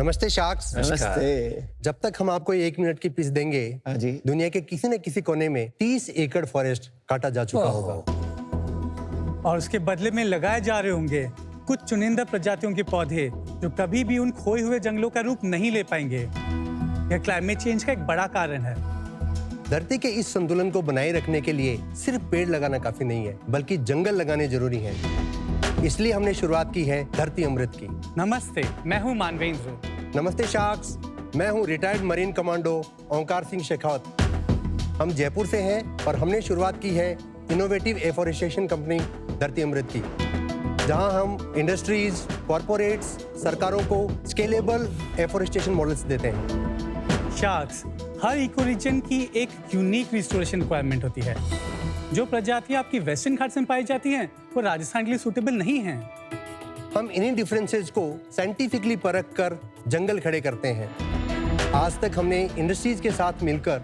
नमस्ते शार्क्स। नमस्ते। जब तक हम आपको 1 मिनट की पीस देंगे, हाँ जी। दुनिया के किसी न किसी कोने में 30 एकड़ फॉरेस्ट काटा जा चुका होगा और उसके बदले में लगाए जा रहे होंगे कुछ चुनिंदा प्रजातियों के पौधे जो कभी भी उन खोए हुए जंगलों का रूप नहीं ले पाएंगे। यह क्लाइमेट चेंज का एक बड़ा कारण है। धरती के इस संतुलन को बनाए रखने के लिए सिर्फ पेड़ लगाना काफी नहीं है, बल्कि जंगल लगाने जरूरी है। इसलिए हमने शुरुआत की है धरती अमृत की। नमस्ते, मैं हूं मानवेंद्र। नमस्ते शार्क्स, मैं हूं रिटायर्ड मरीन कमांडो ओंकार सिंह शेखावत। हम जयपुर से हैं और हमने शुरुआत की है इनोवेटिव एफॉरेस्टेशन कंपनी धरती अमृत की, जहां हम इंडस्ट्रीज, कॉर्पोरेट्स, सरकारों को स्केलेबल एफॉरेस्टेशन मॉडल्स देते हैं। शार्क्स, हर इको रीजन की एक यूनिक रिस्टोरेशन रिक्वायरमेंट होती है। जो प्रजातियां आपकी वेस्टर्न घाट में पाई जाती हैं, वो राजस्थान के लिए सूटेबल नहीं हैं। हम इन्हीं डिफरेंसेस को साइंटिफिकली परख कर जंगल खड़े करते हैं। आज तक हमने इंडस्ट्रीज के साथ मिलकर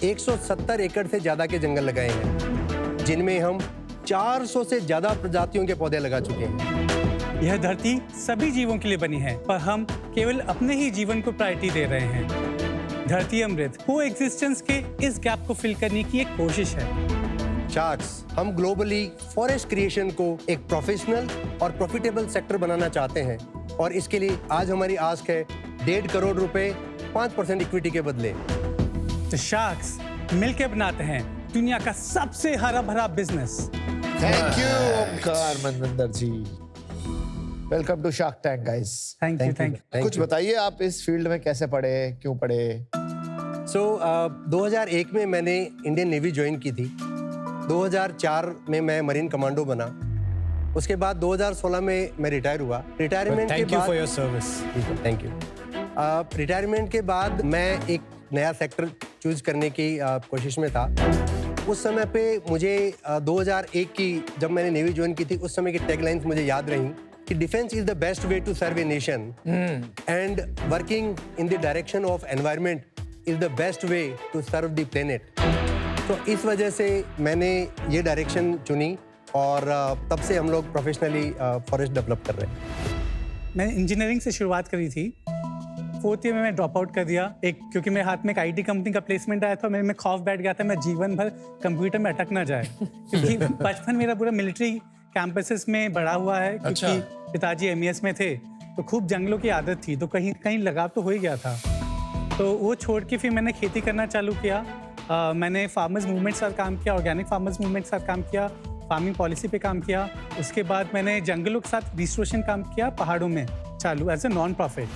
170 एकड़ से ज्यादा के जंगल लगाए हैं, जिनमें हम 400 से ज्यादा प्रजातियों के पौधे लगा चुके हैं। यह धरती सभी जीवों के लिए बनी है, पर हम केवल अपने ही जीवन को प्रायोरिटी दे रहे हैं। धरती अमृत को एग्जिस्टेंस के इस गैप को फिल करने की एक कोशिश है। शार्क्स, हम ग्लोबली फॉरेस्ट क्रिएशन को एक प्रोफेशनल और प्रॉफिटेबल सेक्टर बनाना चाहते हैं, और इसके लिए आज हमारी आस्क है 1.5 करोड़ रुपए 5% इक्विटी के बदले। तो शार्क्स, मिलकर बनाते हैं दुनिया का सबसे हरा भरा business. Thank you Omkar Manvinder ji. Welcome to shark tank guys. Thank you. कुछ बताइए, आप इस फील्ड में कैसे पढ़े, क्यों पढ़े? 2001 में मैंने इंडियन नेवी ज्वाइन की थी। 2004 में मैं मरीन कमांडो बना। उसके बाद 2016 में मैं रिटायर हुआ। रिटायरमेंट के बाद thank you for your service. Thank you. Retirement के बाद मैं एक नया सेक्टर चूज करने की कोशिश में था। उस समय पे मुझे 2001 की जब मैंने नेवी ज्वाइन की थी, उस समय की टैगलाइंस मुझे याद रही कि defence is the best way to serve a nation and working in the direction of environment is the best way to serve the planet. तो इस वजह से मैंने ये डायरेक्शन चुनी और तब से हम लोग प्रोफेशनली फॉरेस्ट डेवलप कर रहे हैं। मैंने इंजीनियरिंग से शुरुआत करी थी। 4th ईयर में मैं ड्रॉप आउट कर दिया, क्योंकि मेरे हाथ में एक IT कंपनी का प्लेसमेंट आया था। मेरे में खौफ बैठ गया था मैं जीवन भर कंप्यूटर में अटक ना जाए, क्योंकि बचपन मेरा पूरा मिलिट्री कैंपसेस में बड़ा हुआ है, क्योंकि पिताजी MES में थे, तो खूब जंगलों की आदत थी, तो कहीं कहीं लगाव तो हो ही गया था। तो वो छोड़ के फिर मैंने खेती करना चालू किया। मैंने फार्मर्स मूवमेंट के साथ काम किया, ऑर्गेनिक फार्मर्स मूवमेंट के साथ काम किया, फार्मिंग पॉलिसी पे काम किया। उसके बाद मैंने जंगलों के साथ रिस्टोरेशन काम किया पहाड़ों में चालू एज ए नॉन प्रॉफिट।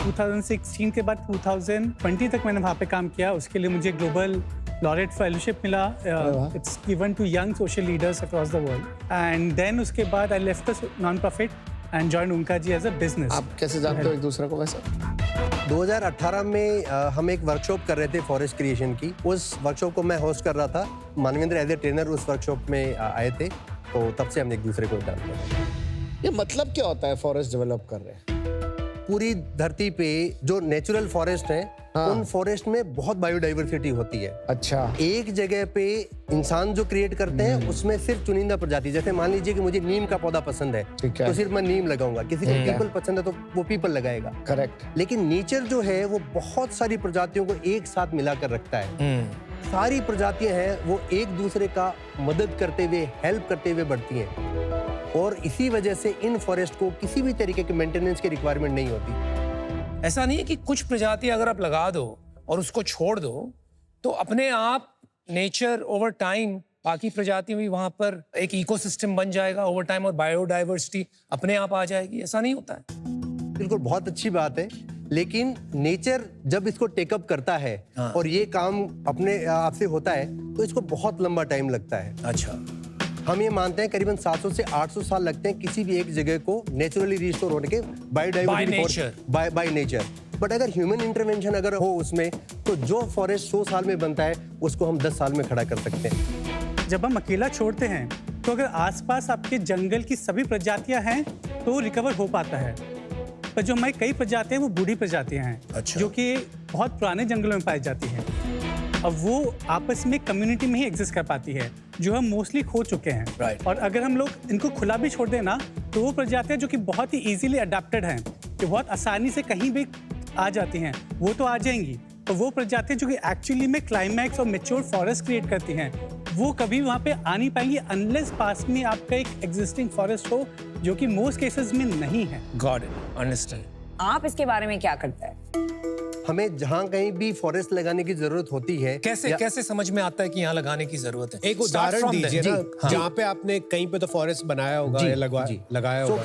2016 के बाद 2020 तक मैंने वहाँ पे काम किया। उसके लिए मुझे ग्लोबल लॉरेट फेलोशिप मिला। It's given to young social leaders across the world. And then उसके बाद I left the non profit and join Onkar ji as a business. आप कैसे जानते हो एक दूसरे को वैसे? 2018 में हम एक वर्कशॉप कर रहे थे फॉरेस्ट क्रिएशन की। उस वर्कशॉप को मैं होस्ट कर रहा था। मानवेंद्र एज ए ट्रेनर उस वर्कशॉप में आए थे, तो तब से हम एक दूसरे को जानते हैं। ये मतलब क्या होता है फॉरेस्ट डेवलप कर रहे हैं? पूरी धरती पे जो नेचुरल फॉरेस्ट है, उन फॉरेस्ट में बहुत बायोडाइवर्सिटी होती है। अच्छा। एक जगह पे इंसान जो क्रिएट करते हैं उसमें सिर्फ चुनिंदा प्रजाति, जैसे मान लीजिए कि मुझे नीम का पौधा पसंद है, ठीक है, तो सिर्फ मैं नीम लगाऊंगा। किसी को पीपल पसंद है तो वो पीपल लगाएगा। करेक्ट। लेकिन नेचर जो है वो बहुत सारी प्रजातियों को एक साथ मिलाकर रखता है। सारी प्रजातियां हैं वो एक दूसरे का मदद करते हुए, हेल्प करते हुए बढ़ती हैं, और इसी वजह से इन फॉरेस्ट को किसी भी तरीके के मेंटेनेंस की रिक्वायरमेंट नहीं होती। ऐसा नहीं है कि कुछ प्रजाति अगर आप लगा दो और उसको छोड़ दो तो अपने आप नेचर ओवर टाइम बाकी प्रजातियां भी वहां पर एक इकोसिस्टम बन जाएगा ओवर टाइम, और बायोडाइवर्सिटी अपने आप आ जाएगी। ऐसा नहीं होता है। बिल्कुल, बहुत अच्छी बात है। लेकिन नेचर जब इसको टेकअप करता है और ये काम अपने आप से होता है, तो इसको बहुत लंबा टाइम लगता है। अच्छा। हम ये मानते हैं करीबन 700 से 800 साल लगते हैं किसी भी एक जगह को नेचुरली रिस्टोर होने के, बाय नेचर। बट अगर ह्यूमन इंटरवेंशन अगर हो उसमें, तो जो फॉरेस्ट 100 साल में बनता है उसको हम 10 साल में खड़ा कर सकते हैं। जब हम अकेला छोड़ते हैं, तो अगर आसपास आपके जंगल की सभी प्रजातियां हैं तो रिकवर हो पाता है। पर जो हमारी कई प्रजातियां हैं वो बूढ़ी प्रजातियां हैं। अच्छा। जो कि बहुत पुराने जंगलों में पाई जाती हैं। अब वो आपस में कम्युनिटी में ही एग्जिस्ट कर पाती है, जो हम मोस्टली खो चुके हैं। Right. और अगर हम लोग इनको खुला भी छोड़ दें ना, तो वो प्रजातियां जो कि बहुत ही इजीली अडेप्टेड हैं, जो बहुत आसानी से कहीं भी आ जाती हैं, वो तो आ जाएंगी, तो वो प्रजातियां जो कि एक्चुअली में क्लाइमैक्स और मैच्योर फॉरेस्ट क्रिएट करती हैं, वो कभी वहाँ पे आ नहीं पाएंगी अनलेस पास में आपका एक एग्जिस्टिंग फॉरेस्ट हो, जो कि मोस्ट केसेस में नहीं है। Got it, understand. आप इसके बारे में क्या करते हैं? हमें जहाँ कहीं भी फॉरेस्ट लगाने की जरूरत होती है, कैसे समझ में आता है कि यहाँ लगाने की जरूरत है? एक उदाहरण दीजिए ना, हाँ। जहाँ पे आपने कहीं पे तो फॉरेस्ट बनाया होगा या लगाया होगा।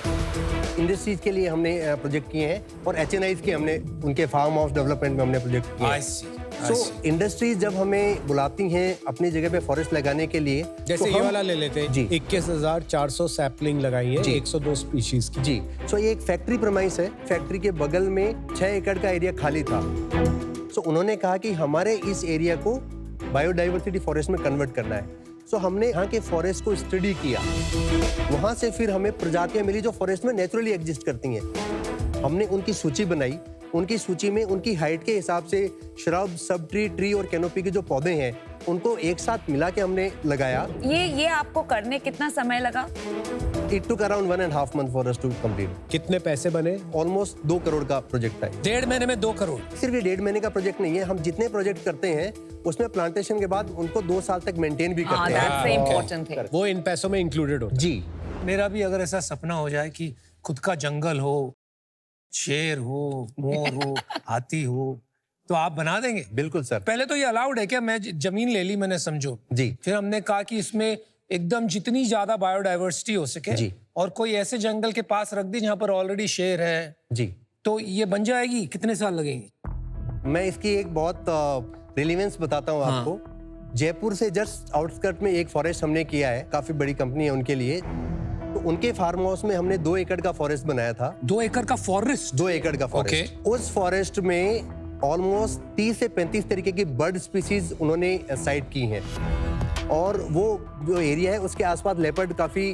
इंडस्ट्रीज के लिए हमने प्रोजेक्ट किए हैं और HNIs के हमने उनके फार्म हाउस डेवलपमेंट में हमने प्रोजेक्ट किए I हैं। see, I so see. Industries जब हमें बुलाती हैं अपनी जगह पे फॉरेस्ट लगाने के लिए, जैसे तो ये हम- वाला ले लेते हैं, जी 21,400 सैपलिंग लगाई है 102 स्पीशीज की। जी, सो ये एक फैक्ट्री प्रमाइस है। फैक्ट्री के बगल में 6 एकड़ का एरिया खाली था। सो उन्होंने कहा कि हमारे इस एरिया को बायोडाइवर्सिटी फॉरेस्ट में कन्वर्ट करना है। सो हमने यहाँ के फॉरेस्ट को स्टडी किया, वहाँ से फिर हमें प्रजातियाँ मिली जो फॉरेस्ट में नेचुरली एग्जिस्ट करती हैं। हमने उनकी सूची बनाई, उनकी सूची में उनकी हाइट के हिसाब से श्रब, सब ट्री और कैनोपी के जो पौधे हैं उनको एक साथ मिला के हमने लगाया। ये आपको करने कितना समय लगा? It took around 1.5 months for us to complete. कितने पैसे बने? ऑलमोस्ट 2 करोड़ का प्रोजेक्ट था। 1.5 महीने में 2 करोड़? सिर्फ ये 1.5 महीने का प्रोजेक्ट नहीं है, हम जितने प्रोजेक्ट करते हैं उसमें प्लांटेशन के बाद उनको 2 साल तक मेंटेन भी करते हैं। That's the important thing. वो इन पैसों में इंक्लूडेड होता है। जी, मेरा भी अगर ऐसा सपना हो जाए कि खुद का जंगल हो, शेर हो, मोर हो, हाथी हो, तो आप बना देंगे? बिल्कुल सर। पहले तो ये अलाउड है क्या? मैं जमीन ले ली मैंने, समझो जी। फिर हमने कहा कि इसमें एकदम जितनी ज्यादा बायोडाइवर्सिटी हो सके जी। और कोई ऐसे जंगल के पास रख दी जहाँ पर ऑलरेडी शेर है, जी, तो ये बन जाएगी? कितने साल लगेंगे? मैं इसकी एक बहुत रिलेवेंस बताता हूँ आपको। जयपुर से जस्ट आउटस्कर्ट में एक फॉरेस्ट हमने किया है, काफी बड़ी कंपनी है उनके लिए। तो उनके फार्म हाउस में हमने 2 एकड़ का फॉरेस्ट बनाया था। 2 एकड़ का फॉरेस्ट? 2 एकड़ का फॉरेस्ट। उस फॉरेस्ट में ऑलमोस्ट 30 से 35 तरीके की बर्ड स्पीसीज उन्होंने साइट की हैं, और वो जो एरिया है उसके आसपास लेपर्ड काफी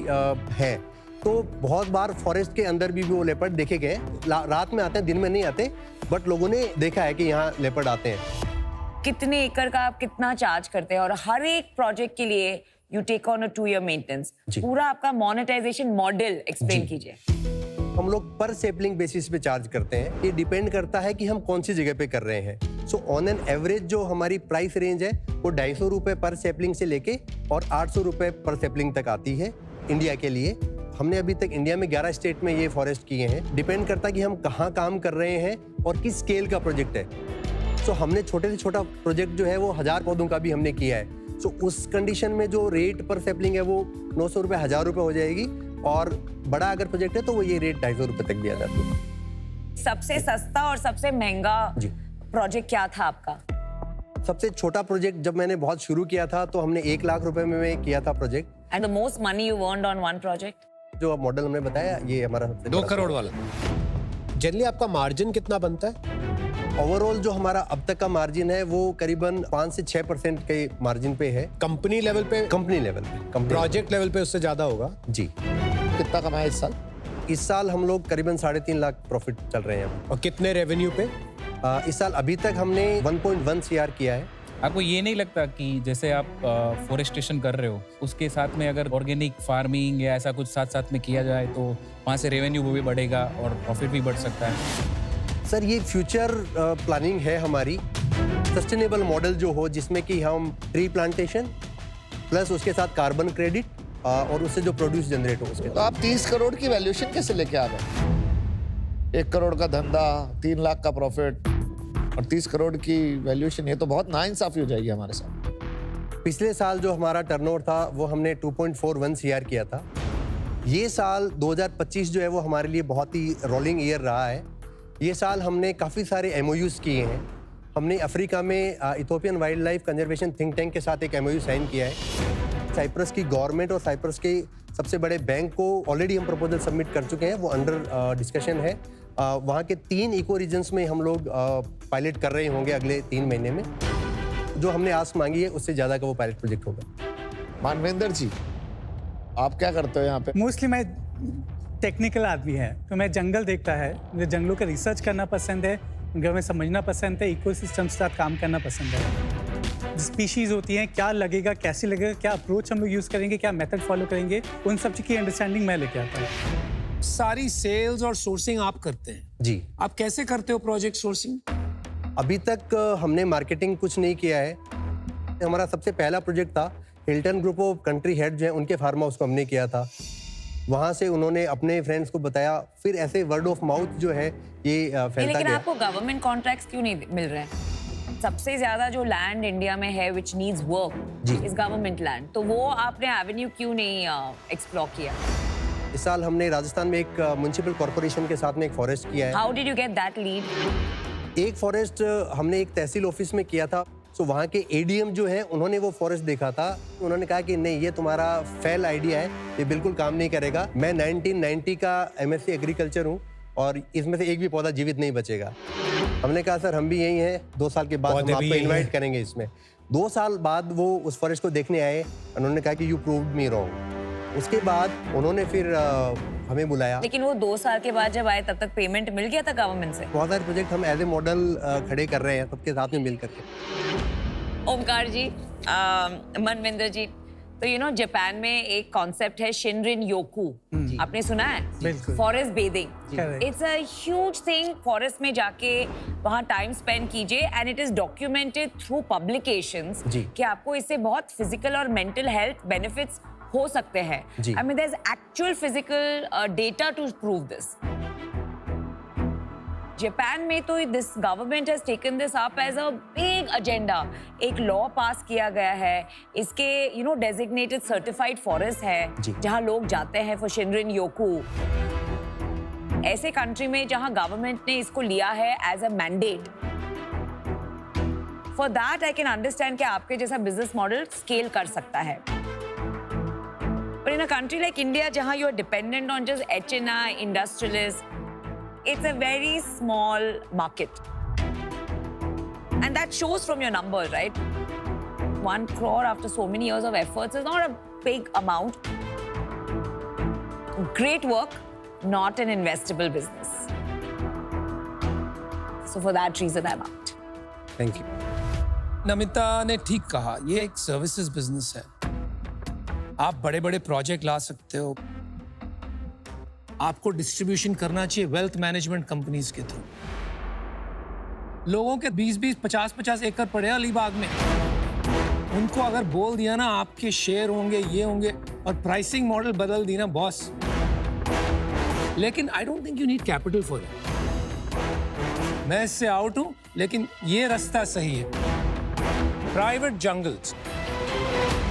है। तो बहुत बार फॉरेस्ट के अंदर भी वो लेपर्ड देखे गए। रात में आते हैं, दिन में नहीं आते, बट लोगों ने देखा है कि यहाँ लेपर्ड आते हैं। कितने एकड़ का आप कितना चार्ज करते हैं, और हर एक प्रोजेक्ट के लिए you take on a 2 year maintenance? पूरा आपका मोनेटाइजेशन मॉडल एक्सप्लेन कीजिए। हम लोग पर सेपलिंग बेसिस पे चार्ज करते हैं। ये डिपेंड करता है कि हम कौन सी जगह पे कर रहे हैं। सो ऑन एन एवरेज जो हमारी प्राइस रेंज है वो 250 रुपए पर सेपलिंग से लेके और 800 रुपए पर सेपलिंग तक आती है इंडिया के लिए। हमने अभी तक इंडिया में 11 स्टेट में ये फॉरेस्ट किए हैं। डिपेंड करता है कि हम कहाँ काम कर रहे हैं और किस स्केल का प्रोजेक्ट है। सो हमने छोटे से छोटा प्रोजेक्ट जो है वो 1000 पौधों का भी हमने किया है। सो उस कंडीशन में जो रेट पर सेपलिंग है वो 900 रुपए, 1000 रुपए हो जाएगी, और बड़ा अगर प्रोजेक्ट है तो वो ये रेट 250 रुपए तक भी आ जाती है। सबसे सस्ता और सबसे महंगा प्रोजेक्ट क्या था आपका? सबसे छोटा प्रोजेक्ट जब मैंने बहुत शुरू किया था तो हमने 1 लाख रुपए में किया था project. And the most money you earned on one project? जो मॉडल हमने बताया ये हमारा सबसे 2 बड़ा करोड़ वाला। जनरली आपका मार्जिन कितना बनता है? ओवरऑल जो हमारा अब तक का मार्जिन है वो करीबन 5 से 6% के मार्जिन पे है। कंपनी लेवल पे? कंपनी लेवल पे। प्रोजेक्ट लेवल पे उससे ज्यादा होगा। जी। कितना कमाया इस साल? इस साल हम लोग करीबन 3.5 लाख प्रॉफिट चल रहे हैं। और कितने रेवेन्यू पे? इस साल अभी तक हमने 1.1 CR किया है। आपको ये नहीं लगता कि जैसे आप फॉरेस्टेशन कर रहे हो उसके साथ में अगर ऑर्गेनिक फार्मिंग या ऐसा कुछ साथ साथ में किया जाए तो वहाँ से रेवेन्यू भी बढ़ेगा और प्रॉफिट भी बढ़ सकता है? सर ये फ्यूचर प्लानिंग है हमारी। सस्टेनेबल मॉडल जो हो जिसमें कि हम ट्री प्लांटेशन प्लस उसके साथ कार्बन क्रेडिट और उससे जो प्रोड्यूस जनरेट हो उसके। तो आप 30 करोड़ की वैल्यूएशन कैसे लेके आ गए? 1 करोड़ का धंधा, 3 लाख का प्रॉफिट और 30 करोड़ की वैल्यूएशन, ये तो बहुत नाइंसाफी हो जाएगी हमारे साथ। पिछले साल जो हमारा टर्नओवर था वो हमने 2.41 CR किया था। ये साल 2025 जो है वो हमारे लिए बहुत ही रोलिंग ईयर रहा है। ये साल हमने काफ़ी सारे MOUs किए हैं। हमने अफ्रीका में Ethiopian wild life conservation think tank के साथ एक MOU साइन किया है। साइप्रस की गवर्नमेंट और साइप्रस के सबसे बड़े बैंक को ऑलरेडी हम प्रपोजल सबमिट कर चुके हैं, वो अंडर डिस्कशन है। वहाँ के 3 इको रीजन्स में हम लोग पायलट कर रहे होंगे अगले 3 महीने में। जो हमने आस्क मांगी है उससे ज़्यादा का वो पायलट प्रोजेक्ट होगा। मानवेंद्र जी, आप क्या करते हो यहाँ पे? मोस्टली मैं टेक्निकल आदमी है, तो मैं जंगल देखता है, मुझे जंगलों का रिसर्च करना पसंद है, उनका मैं समझना पसंद है, इकोसिस्टम के साथ काम करना पसंद है। स्पीशीज़ होती हैं, क्या लगेगा, कैसे लगेगा, क्या अप्रोच हम लोग यूज़ करेंगे, क्या मेथड फॉलो करेंगे, उन सब चीज़ की अंडरस्टैंडिंग मैं लेके आता हूँ। सारी सेल्स और सोर्सिंग आप करते हैं। जी। आप कैसे करते हो प्रोजेक्ट सोर्सिंग? अभी तक हमने मार्केटिंग कुछ नहीं किया है। हमारा सबसे पहला प्रोजेक्ट था Hilton group of country head जो है उनके फार्म हाउस को हमने किया था। वहाँ से उन्होंने अपने फ्रेंड्स को बताया, फिर ऐसे वर्ड ऑफ माउथ जो है ये फैलता लेकिन गया। आपको गवर्नमेंट कॉन्ट्रैक्ट्स क्यों नहीं मिल रहे हैं? सबसे ज्यादा जो लैंड इंडिया में है which needs work is government land, तो वो आपने एवेन्यू क्यों नहीं एक्सप्लोर किया? इस साल हमने राजस्थान में एक म्युनिसिपल कॉर्पोरेशन के साथ में एक फॉरेस्ट किया है। How did you get that lead? एक फॉरेस्ट हमने एक तहसील ऑफिस में किया था। तो वहाँ के एडीएम जो है उन्होंने वो फॉरेस्ट देखा था। उन्होंने कहा कि नहीं, ये तुम्हारा फेल आइडिया है, ये बिल्कुल काम नहीं करेगा। मैं 1990 का एमएससी एग्रीकल्चर हूँ और इसमें से एक भी पौधा जीवित नहीं बचेगा। हमने कहा सर हम भी यही हैं, 2 साल के बाद हम आपको इन्वाइट करेंगे इसमें। 2 साल बाद वो उस फॉरेस्ट को देखने आए। उन्होंने कहा कि यू प्रूव्ड मी रॉन्ग। उसके बाद उन्होंने फिर हमें बुलाया। लेकिन वो 2 साल के बाद जब आए तब तक पेमेंट मिल गया था गवर्नमेंट से? बहुत सारे प्रोजेक्ट हम एज ए मॉडल खड़े कर रहे हैं सबके साथ में मिल करके। ओमकार जी, मनविंदर जी, तो जापान में एक कॉन्सेप्ट है शिनरिन योकू, आपने सुना है? बिल्कुल। Forest bathing, Correct. It's a huge thing. Forest में जाके वहाँ टाइम स्पेंड कीजिए and it is documented through publications जी। कि आपको इससे बहुत फिजिकल और मेंटल हेल्थ बेनिफिट्स हो सकते हैं। जी। I mean there is actual physical data to prove this. Japan में तो this government has taken this up as a big agenda. एक लॉ पास किया गया है, इसके डेजिग्नेटेड सर्टिफाइड फॉरेस्ट है जहां लोग जाते हैं फॉर शिनरिन योकू। ऐसे कंट्री में जहां गवर्नमेंट ने इसको लिया है as a mandate, for that I can understand कि आपके जैसा बिजनेस मॉडल स्केल कर सकता है। But in a country like India, जहां you are dependent on just HNI, industrialists, it's a very small market. And that shows from your numbers, right? 1 crore after so many years of efforts is not a big amount. Great work, not an investable business. So for that reason, I'm out. Thank you. Namita ने ठीक कहा, ये एक services business है। आप बड़े बड़े project ला सकते हो, आपको डिस्ट्रीब्यूशन करना चाहिए वेल्थ मैनेजमेंट कंपनीज के थ्रू। लोगों के 20-20, 50-50 एकड़ पड़े अलीबाग में, उनको अगर बोल दिया ना आपके शेयर होंगे, ये होंगे, और प्राइसिंग मॉडल बदल दी ना बॉस, लेकिन I don't think you need capital for it. मैं इससे आउट हूं, लेकिन ये रास्ता सही है। Private jungles,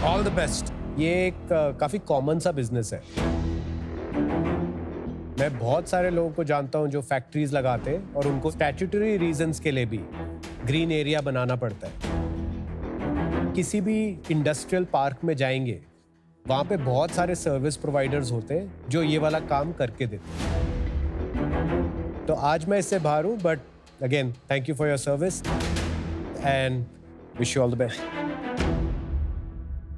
all the best. ये एक काफी कॉमन सा बिजनेस है। मैं बहुत सारे लोगों को जानता हूं जो फैक्ट्रीज लगाते हैं और उनको स्टैट्यूटरी रीजंस के लिए भी ग्रीन एरिया बनाना पड़ता है। किसी भी इंडस्ट्रियल पार्क में जाएंगे, वहां पे बहुत सारे सर्विस प्रोवाइडर्स होते हैं जो ये वाला काम करके देते हैं। तो आज मैं इससे बाहर हूं, but again thank you for your service and wish you all the best.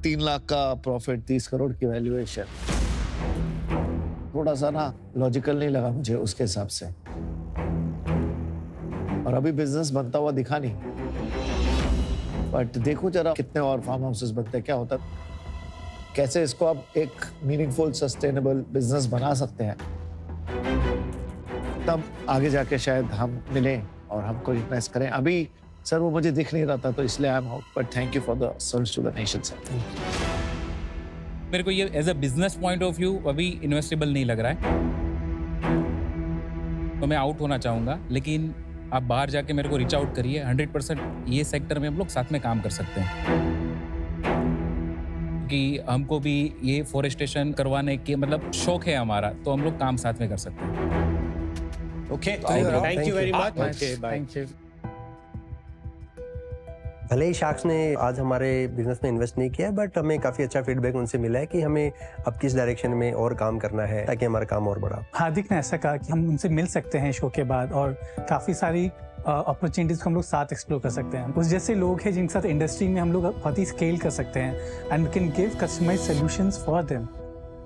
3 lakh का प्रॉफिट, 30 करोड़ की वैल्यूएशन, थोड़ा सा ना लॉजिकल नहीं लगा मुझे उसके हिसाब से। और अभी बिजनेस बनता हुआ दिखा नहीं, बट देखो जरा कितने और फार्म हाउसेस बनते हैं, क्या होता है, कैसे इसको आप एक मीनिंगफुल सस्टेनेबल बिजनेस बना सकते हैं। तब आगे जाके शायद हम मिलें और हमको इन्वेस्ट करें। अभी सर वो मुझे दिख नहीं रहा था, तो इसलिए I am out, but thank you for the service to the nation sir. मेरे को ये as a business point of view अभी इन्वेस्टेबल नहीं लग रहा है, तो मैं आउट होना चाहूँगा। लेकिन आप बाहर जाके मेरे को रीच आउट करिए, 100% ये सेक्टर में हम लोग साथ में काम कर सकते हैं, कि हमको भी ये फॉरेस्टेशन करवाने के मतलब शौक है हमारा, तो हम लोग काम साथ में कर सकते हैं। Okay, thank you very much. Okay, bye. Thank you. भले ही शार्क्स ने आज हमारे बिजनेस में इन्वेस्ट नहीं किया, बट हमें काफ़ी अच्छा फीडबैक उनसे मिला है कि हमें अब किस डायरेक्शन में और काम करना है ताकि हमारा काम और बढ़ा। हार्दिक ने ऐसा कहा कि हम उनसे मिल सकते हैं शो के बाद और काफ़ी सारी अपॉर्चुनिटीज को हम लोग साथ एक्सप्लोर कर सकते हैं। उस जैसे लोग हैं जिनके साथ इंडस्ट्री में हम लोग बहुत ही स्केल कर सकते हैं and we can give customised solutions for them.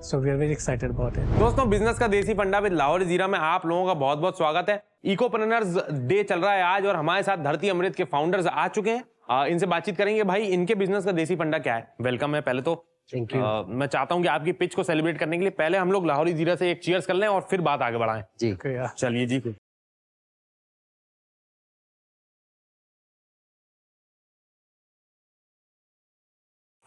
So we are very excited about it. दोस्तों, बिजनेस का देसी फंडा विद लाहौर जीरा में आप लोगों का बहुत बहुत स्वागत है। इकोप्रेन्योर्स डे चल रहा है आज और हमारे साथ धरती अमृत के फाउंडर्स आ चुके हैं। इनसे बातचीत करेंगे, भाई इनके बिजनेस का देसी फंडा क्या है। वेलकम है पहले तो Thank you. मैं चाहता हूं कि आपकी पिच को सेलिब्रेट करने के लिए पहले हम लोग लाहौरी जीरा से एक चीयर्स कर लें और फिर बात आगे बढ़ाएं। जी। चलिए जी।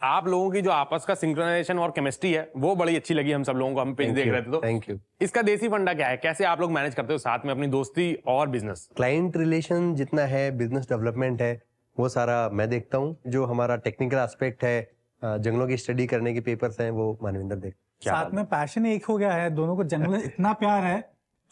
आप लोगों की जो आपस का सिंक्रोनाइजेशन और केमिस्ट्री है वो बड़ी अच्छी लगी हम सब लोगों को, हम पिच देख रहे थे तो। Thank you. इसका देसी फंडा क्या है, कैसे आप लोग मैनेज करते हो साथ में अपनी दोस्ती और बिजनेस? क्लाइंट रिलेशन जितना है, बिजनेस डेवलपमेंट है, वो सारा मैं देखता हूँ। जो हमारा टेक्निकल एस्पेक्ट है, जंगलों की स्टडी करने के पेपर्स हैं, वो मानविंदर देख। साथ में पैशन एक हो गया है, दोनों को जंगल इतना प्यार है,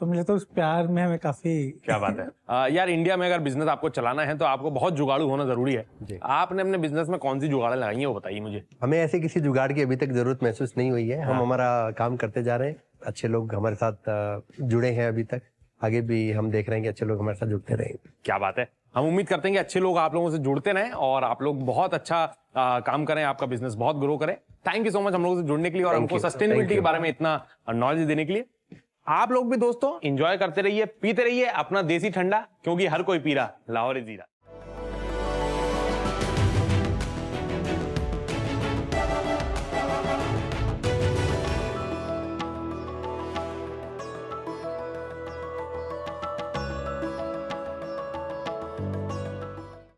तो मुझे तो उस प्यार में हमें काफी। क्या बात है। यार इंडिया में अगर बिजनेस आपको चलाना है तो आपको बहुत जुगाड़ू होना जरूरी है। आपने अपने बिजनेस में कौन सी जुगाड़ें लगाई हैं वो बताइए मुझे। हमें ऐसे किसी जुगाड़ की अभी तक जरूरत महसूस नहीं हुई है। हम हमारा काम करते जा रहे हैं, अच्छे लोग हमारे साथ जुड़े हैं अभी तक, आगे भी हम देख रहे हैं कि अच्छे लोग हमारे साथ जुड़ते रहेंगे। क्या बात है। हम उम्मीद करते हैं कि अच्छे लोग आप लोगों से जुड़ते रहें और आप लोग बहुत अच्छा काम करें, आपका बिजनेस बहुत ग्रो करे। थैंक यू सो मच हम लोगों से जुड़ने के लिए और हमको सस्टेनेबिलिटी के बारे में इतना नॉलेज देने के लिए। आप लोग भी दोस्तों एंजॉय करते रहिए, पीते रहिए अपना देसी ठंडा, क्योंकि हर कोई पी रहा लाहौरी जीरा।